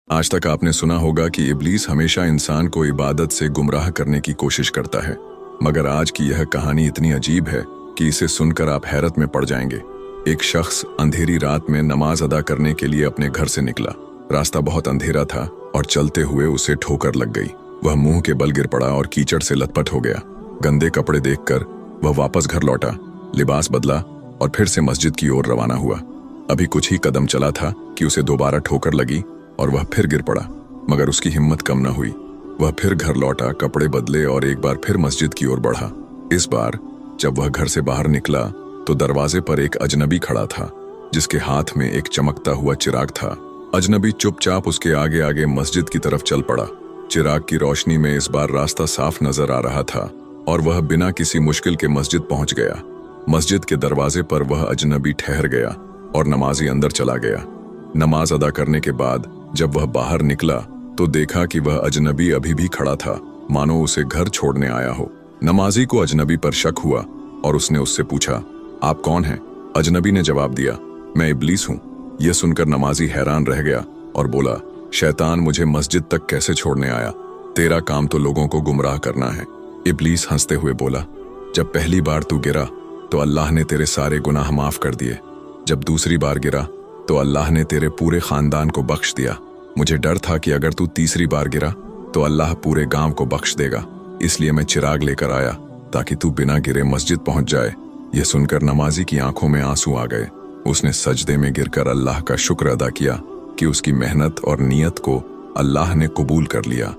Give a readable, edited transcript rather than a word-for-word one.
आज तक आपने सुना होगा कि इब्लीस हमेशा इंसान को इबादत से गुमराह करने की कोशिश करता है, मगर आज की यह कहानी इतनी अजीब है कि इसे सुनकर आप हैरत में पड़ जाएंगे। एक शख्स अंधेरी रात में नमाज अदा करने के लिए अपने घर से निकला। रास्ता बहुत अंधेरा था और चलते हुए उसे ठोकर लग गई। वह मुंह के बल गिर पड़ा और कीचड़ से लथपथ हो गया। गंदे कपड़े देखकर वह वापस घर लौटा, लिबास बदला और फिर से मस्जिद की ओर रवाना हुआ। अभी कुछ ही कदम चला था कि उसे दोबारा ठोकर लगी और वह फिर गिर पड़ा, मगर उसकी हिम्मत कम न हुई। वह फिर घर लौटा, कपड़े बदले और एक बार फिर मस्जिद की ओर बढ़ा। इस बार जब वह घर से बाहर निकला तो दरवाजे पर एक अजनबी खड़ा था, जिसके हाथ में एक चमकता हुआ चिराग था। अजनबी चुपचाप उसके आगे आगे मस्जिद की तरफ चल पड़ा। चिराग की रोशनी में इस बार रास्ता साफ नजर आ रहा था और वह बिना किसी मुश्किल के मस्जिद पहुंच गया। मस्जिद के दरवाजे पर वह अजनबी ठहर गया और नमाजी अंदर चला गया। नमाज अदा करने के बाद जब वह बाहर निकला तो देखा कि वह अजनबी अभी भी खड़ा था, मानो उसे घर छोड़ने आया हो। नमाजी को अजनबी पर शक हुआ और उसने उससे पूछा, आप कौन हैं? अजनबी ने जवाब दिया, मैं इब्लीस हूँ। यह सुनकर नमाजी हैरान रह गया और बोला, शैतान मुझे मस्जिद तक कैसे छोड़ने आया? तेरा काम तो लोगों को गुमराह करना है। इब्लीस हंसते हुए बोला, जब पहली बार तू गिरा तो अल्लाह ने तेरे सारे गुनाह माफ कर दिए। जब दूसरी बार गिरा तो अल्लाह ने तेरे पूरे खानदान को बख्श दिया। मुझे डर था कि अगर तू तीसरी बार गिरा तो अल्लाह पूरे गांव को बख्श देगा, इसलिए मैं चिराग लेकर आया ताकि तू बिना गिरे मस्जिद पहुंच जाए। यह सुनकर नमाजी की आंखों में आंसू आ गए। उसने सजदे में गिरकर अल्लाह का शुक्र अदा किया कि उसकी मेहनत और नियत को अल्लाह ने कबूल कर लिया।